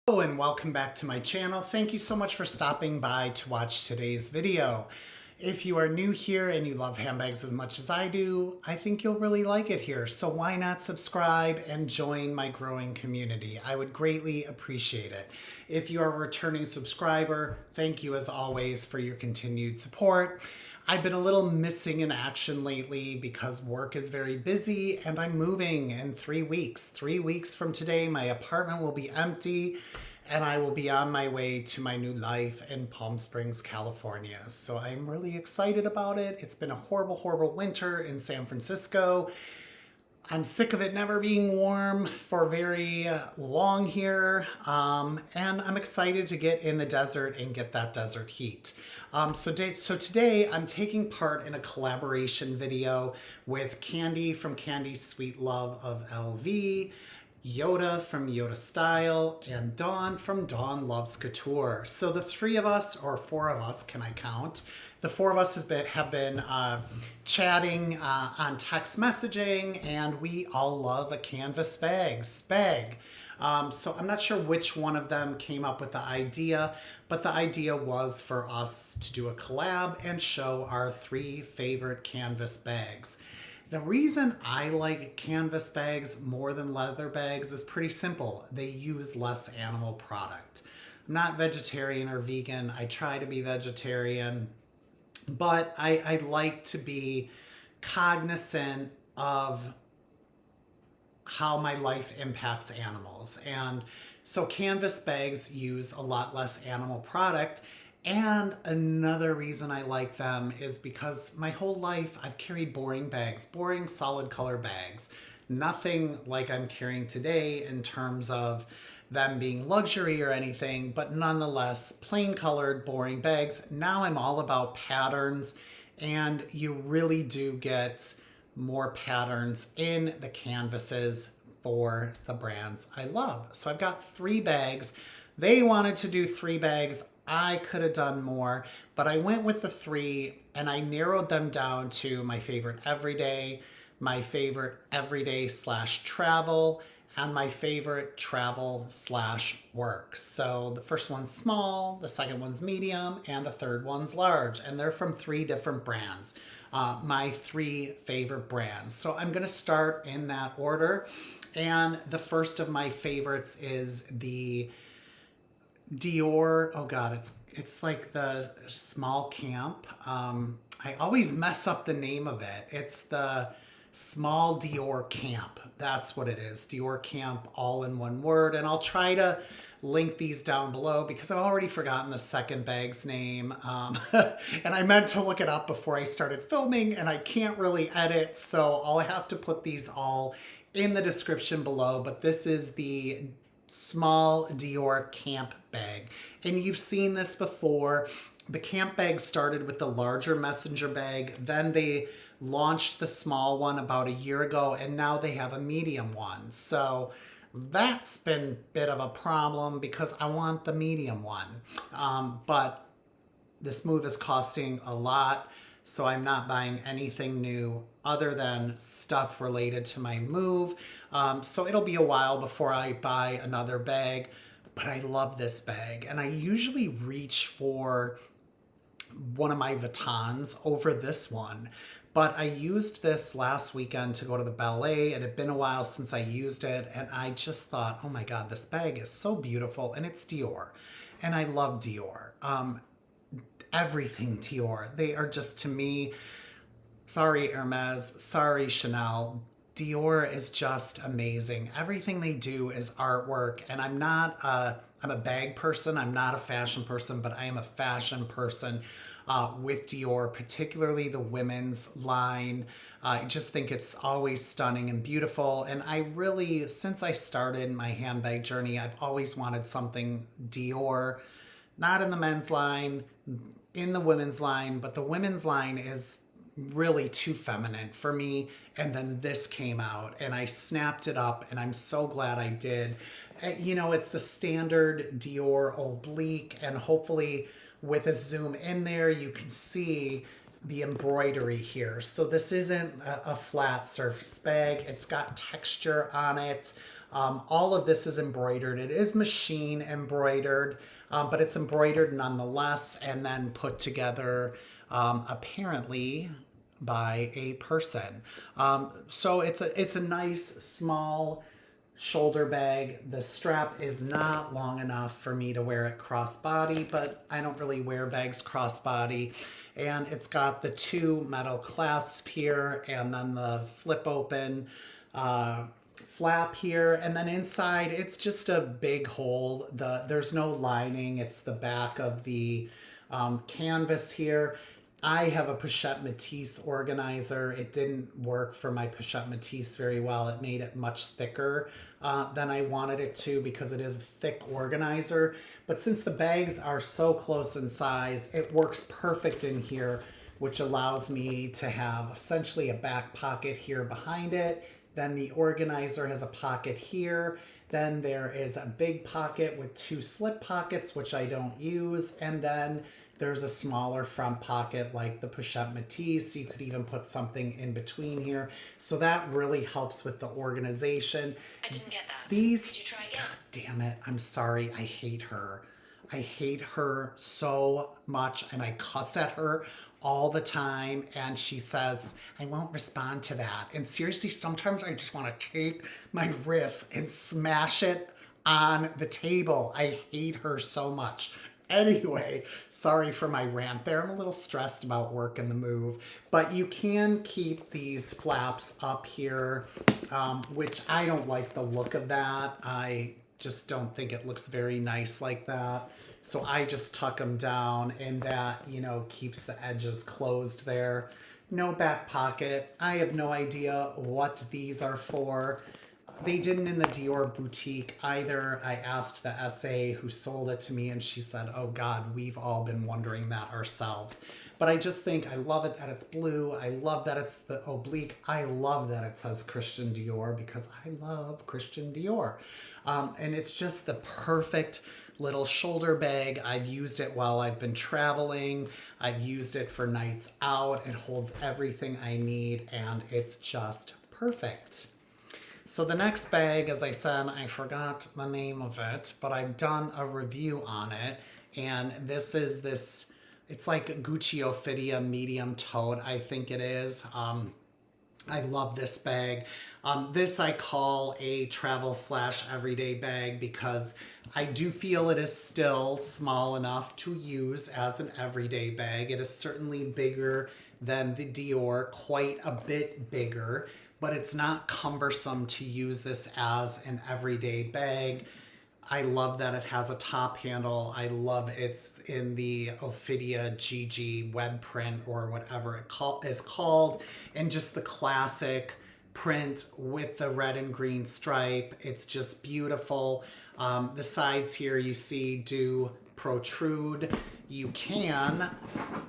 Hello and welcome back to my channel. Thank you so much for stopping by to watch today's video. If you are new here and you love handbags as much as I do, I think you'll really like it here. So why not subscribe and join my growing community? I would greatly appreciate it. If you are a returning subscriber, thank you as always for your continued support. I've been a little missing in action lately because work is very busy and I'm moving in 3 weeks. 3 weeks from today, my apartment will be empty and I will be on my way to my new life in Palm Springs, California. So I'm really excited about it. It's been a horrible, horrible winter in San Francisco. I'm sick of it never being warm for very long here, and I'm excited to get in the desert and get that desert heat. So today I'm taking part in a collaboration video with Candi from Candi's Sweet Love of LV, Yota from YotaStyle, and Dawn from Dawn Loves Couture. So the three of us, or four of us, can I count? The four of us have been chatting on text messaging, and we all love a canvas bag. So I'm not sure which one of them came up with the idea, but the idea was for us to do a collab and show our three favorite canvas bags. The reason I like canvas bags more than leather bags is pretty simple. They use less animal product. I'm not vegetarian or vegan. I try to be vegetarian, but I like to be cognizant of how my life impacts animals. And so canvas bags use a lot less animal product. And another reason I like them is because my whole life I've carried boring bags, boring solid color bags. Nothing like I'm carrying today in terms of them being luxury or anything, but nonetheless, plain colored, boring bags. Now I'm all about patterns, and you really do get more patterns in the canvases for the brands I love. So I've got three bags. They wanted to do three bags. I could have done more, but I went with the three and I narrowed them down to my favorite everyday slash travel, and my favorite travel slash work. So the first one's small, the second one's medium, and the third one's large. And they're from three different brands, my three favorite brands. So I'm gonna start in that order. And the first of my favorites is the Dior, oh God, it's like the small camp. I always mess up the name of it. It's the small Diorcamp. That's what it is. Diorcamp, all in one word. And I'll try to link these down below because I've already forgotten the second bag's name. And I meant to look it up before I started filming, and I can't really edit, so I'll have to put these all in the description below. But this is the small Dior camp bag. And you've seen this before. The camp bag started with the larger messenger bag. Then they launched the small one about a year ago, and now they have a medium one. So that's been a bit of a problem because I want the medium one. But this move is costing a lot, so I'm not buying anything new other than stuff related to my move. So it'll be a while before I buy another bag, but I love this bag. And I usually reach for one of my Vuittons over this one. But I used this last weekend to go to the ballet. It had been a while since I used it, and I just thought, oh my God, this bag is so beautiful, and it's Dior. And I love Dior. Everything Dior. They are just, to me, sorry Hermes, sorry Chanel, Dior is just amazing. Everything they do is artwork, and I'm a bag person, I'm not a fashion person, but I am a fashion person with Dior, particularly the women's line. I just think it's always stunning and beautiful. And I really, since I started my handbag journey, I've always wanted something Dior, not in the men's line, in the women's line, but the women's line is really too feminine for me. And then this came out and I snapped it up, and I'm so glad I did. You know, it's the standard Dior oblique, and hopefully with a zoom in there, you can see the embroidery here. So this isn't a flat surface bag. It's got texture on it. All of this is embroidered. It is machine embroidered, but it's embroidered nonetheless and then put together apparently by a person. So it's a nice small shoulder bag. The strap is not long enough for me to wear it crossbody, but I don't really wear bags crossbody. And it's got the two metal clasps here and then the flip open flap here, and then inside it's just a big hole. There's no lining. It's the back of the canvas here. I have a Pochette Matisse organizer. It didn't work for my Pochette Matisse very well. It made it much thicker than I wanted it to because it is a thick organizer. But since the bags are so close in size, it works perfect in here, which allows me to have essentially a back pocket here behind it. Then the organizer has a pocket here. Then there is a big pocket with two slip pockets, which I don't use. And then there's a smaller front pocket like the Pochette Matisse. You could even put something in between here. So that really helps with the organization. I didn't get that. These, Could you try again? God damn it, I'm sorry, I hate her. I hate her so much and I cuss at her all the time, and she says, I won't respond to that. And seriously, sometimes I just want to take my wrist and smash it on the table. I hate her so much. Anyway, sorry for my rant there. I'm a little stressed about work and the move, but you can keep these flaps up here, which I don't like the look of that. I just don't think it looks very nice like that. So I just tuck them down, and that, you know, keeps the edges closed there. No back pocket. I have no idea what these are for. They didn't in the Dior boutique either. I asked the SA who sold it to me, and she said, oh God, we've all been wondering that ourselves. But I just think I love it that it's blue. I love that it's the oblique. I love that it says Christian Dior because I love Christian Dior. And it's just the perfect little shoulder bag. I've used it while I've been traveling. I've used it for nights out. It holds everything I need, and it's just perfect. So the next bag, as I said, I forgot the name of it, but I've done a review on it. And this is this, it's like Gucci Ophidia medium tote, I think it is. I love this bag. This I call a travel / everyday bag because I do feel it is still small enough to use as an everyday bag. It is certainly bigger than the Dior, quite a bit bigger, but it's not cumbersome to use this as an everyday bag. I love that it has a top handle. I love it's in the Ophidia GG web print or whatever it is called, and just the classic print with the red and green stripe. It's just beautiful. The sides here you see do protrude. You can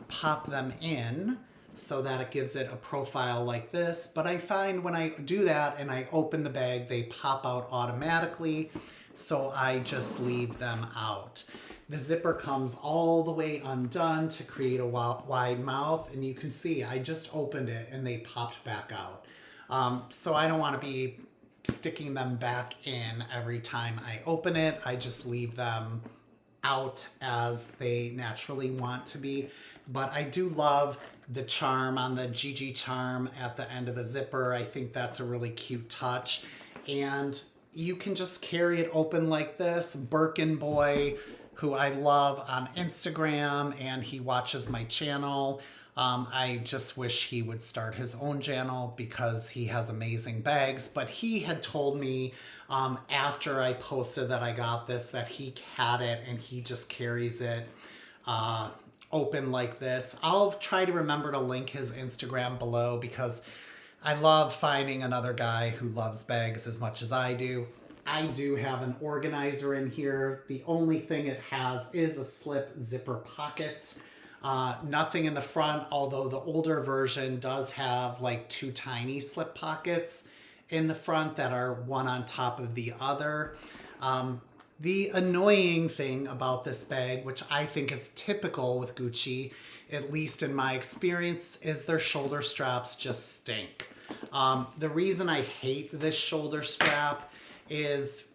pop them in so that it gives it a profile like this. But I find when I do that and I open the bag, they pop out automatically. So I just leave them out. The zipper comes all the way undone to create a wide mouth. And you can see I just opened it and they popped back out. So I don't want to be sticking them back in every time I open it. I just leave them out as they naturally want to be. But I do love the charm on the GG charm at the end of the zipper. I think that's a really cute touch. And you can just carry it open like this. Birkin Boy, who I love on Instagram, and he watches my channel. I just wish he would start his own channel because he has amazing bags. But he had told me after I posted that I got this, that he had it and he just carries it open like this. I'll try to remember to link his Instagram below because I love finding another guy who loves bags as much as I do. I do have an organizer in here. The only thing it has is a slip zipper pocket. Nothing in the front, although the older version does have like two tiny slip pockets in the front that are one on top of the other. The annoying thing about this bag, which I think is typical with Gucci, at least in my experience, is their shoulder straps just stink. The reason I hate this shoulder strap is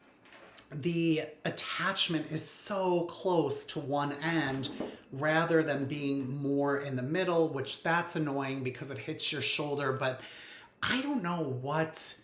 the attachment is so close to one end rather than being more in the middle, which that's annoying because it hits your shoulder. But I don't know what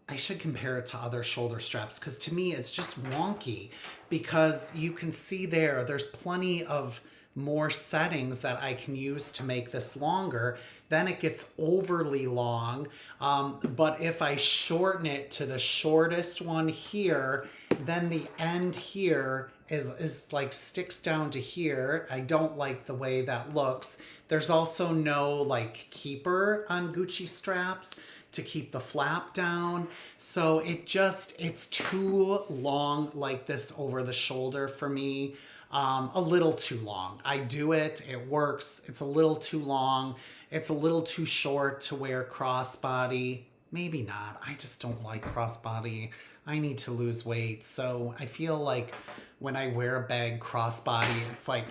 I should compare it to other shoulder straps, because to me it's just wonky, because you can see there's plenty of more settings that I can use to make this longer. Then it gets overly long. But if I shorten it to the shortest one here, then the end here is like sticks down to here. I don't like the way that looks. There's also no like keeper on Gucci straps to keep the flap down. So it's too long like this over the shoulder for me. A little too long. I do it, it works. It's a little too long. It's a little too short to wear crossbody. Maybe not. I just don't like crossbody. I need to lose weight. So I feel like when I wear a bag crossbody, it's like,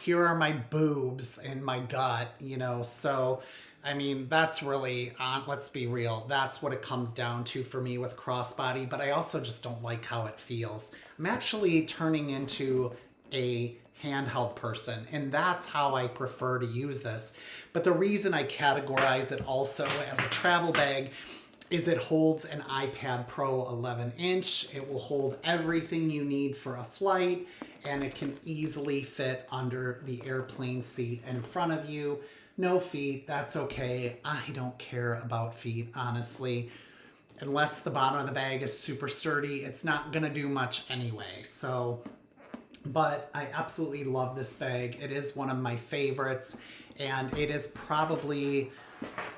here are my boobs and my gut, you know? So, I mean, that's really, let's be real. That's what it comes down to for me with crossbody, but I also just don't like how it feels. I'm actually turning into a handheld person, and that's how I prefer to use this. But the reason I categorize it also as a travel bag is it holds an iPad Pro 11-inch. It will hold everything you need for a flight, and it can easily fit under the airplane seat in front of you. No feet, that's okay. I don't care about feet, honestly. Unless the bottom of the bag is super sturdy, it's not gonna do much anyway. So, but I absolutely love this bag. It is one of my favorites, and it is probably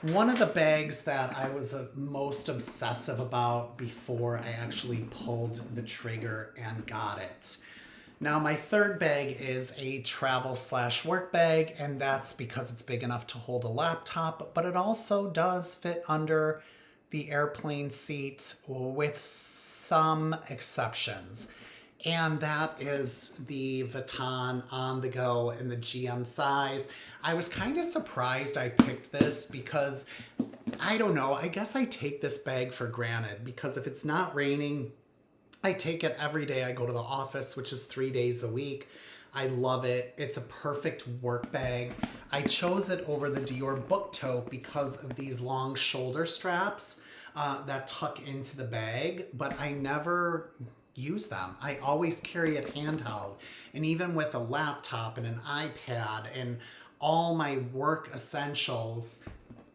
one of the bags that I was most obsessive about before I actually pulled the trigger and got it. Now, my third bag is a travel/work bag, and that's because it's big enough to hold a laptop, but it also does fit under the airplane seat with some exceptions. And that is the Vuitton OnTheGo in the GM size. I was kind of surprised I picked this because, I don't know, I guess I take this bag for granted, because if it's not raining, I take it every day I go to the office, which is 3 days a week. I love it. It's a perfect work bag. I chose it over the Dior book tote because of these long shoulder straps that tuck into the bag, but I never use them. I always carry it handheld. And even with a laptop and an iPad and all my work essentials,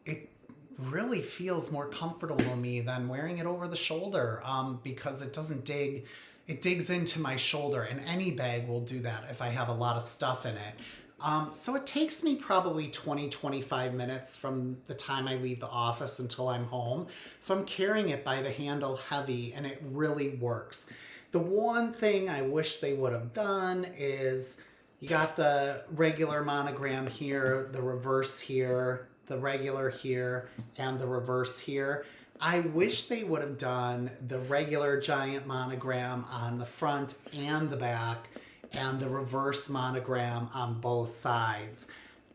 it really feels more comfortable to me than wearing it over the shoulder, because it doesn't dig, it digs into my shoulder, and any bag will do that if I have a lot of stuff in it. So it takes me probably 20-25 minutes from the time I leave the office until I'm home. So I'm carrying it by the handle heavy, and it really works. The one thing I wish they would have done is, you got the regular monogram here, the reverse here, the regular here, and the reverse here. I wish they would have done the regular giant monogram on the front and the back, and the reverse monogram on both sides.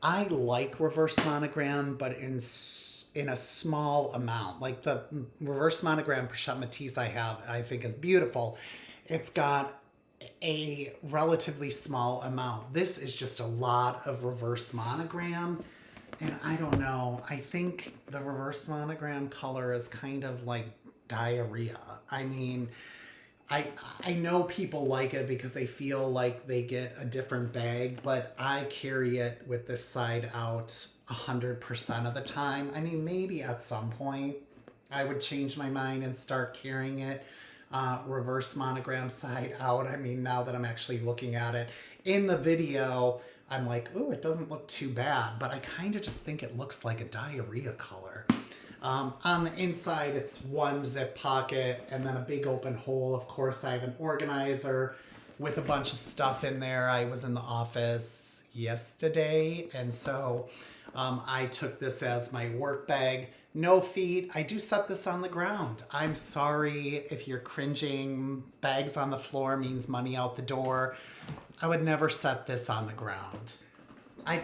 I like reverse monogram, but in a small amount. Like the reverse monogram Pichet Matisse I think is beautiful. It's got a relatively small amount. This is just a lot of reverse monogram, and I don't know. I think the reverse monogram color is kind of like diarrhea. I mean, I know people like it because they feel like they get a different bag, but I carry it with this side out 100% of the time. I mean, maybe at some point I would change my mind and start carrying it reverse monogram side out. I mean, now that I'm actually looking at it in the video, I'm like, ooh, it doesn't look too bad, but I kind of just think it looks like a diarrhea color. On the inside, it's one zip pocket and then a big open hole. Of course, I have an organizer with a bunch of stuff in there. I was in the office yesterday, and so I took this as my work bag. No feet. I do set this on the ground. I'm sorry if you're cringing. Bags on the floor means money out the door. I would never set this on the ground. I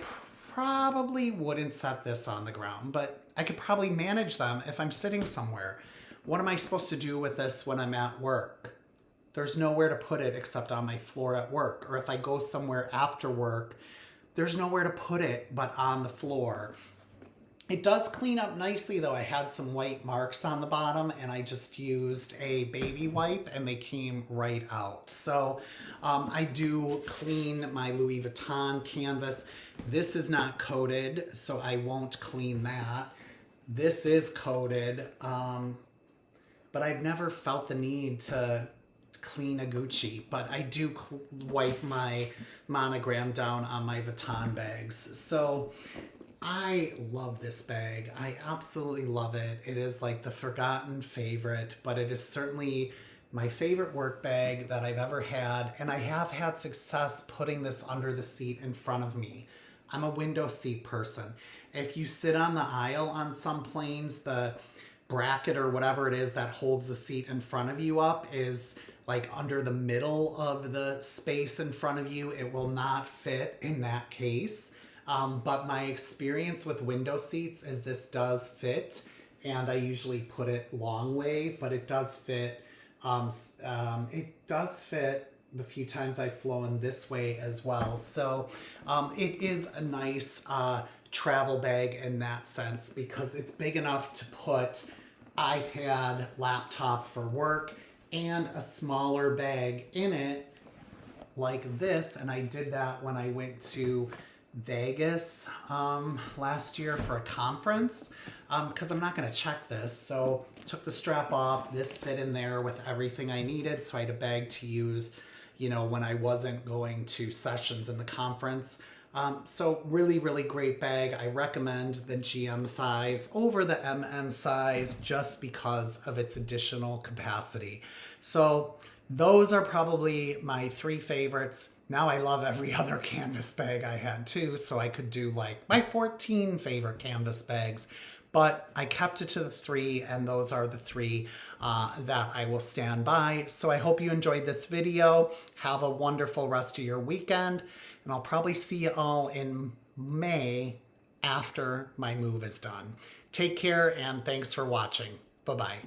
probably wouldn't set this on the ground, but I could probably manage them if I'm sitting somewhere. what am I supposed to do with this when I'm at work? There's nowhere to put it except on my floor at work. Or if I go somewhere after work, there's nowhere to put it but on the floor. It does clean up nicely though. I had some white marks on the bottom and I just used a baby wipe and they came right out. So I do clean my Louis Vuitton canvas. This is not coated, so I won't clean that. This is coated, but I've never felt the need to clean a Gucci, but I do wipe my monogram down on my Vuitton bags. So I love this bag. I absolutely love it. It is like the forgotten favorite, but it is certainly my favorite work bag that I've ever had. And I have had success putting this under the seat in front of me. I'm a window seat person. If you sit on the aisle on some planes, the bracket or whatever it is that holds the seat in front of you up is like under the middle of the space in front of you. It will not fit in that case. But my experience with window seats is this does fit, and I usually put it long way, but it does fit. It does fit the few times I've flown this way as well. So it is a nice travel bag in that sense because it's big enough to put iPad, laptop for work, and a smaller bag in it like this. And I did that when I went to Vegas last year for a conference because I'm not going to check this. So took the strap off. This fit in there with everything I needed. So I had a bag to use, you know, when I wasn't going to sessions in the conference. So really, really great bag. I recommend the GM size over the MM size just because of its additional capacity. So those are probably my 3 favorites. Now I love every other canvas bag I had too, so I could do like my 14 favorite canvas bags, but I kept it to the 3, and those are the 3 that I will stand by. So I hope you enjoyed this video. Have a wonderful rest of your weekend, and I'll probably see you all in May after my move is done. Take care, and thanks for watching. Bye-bye.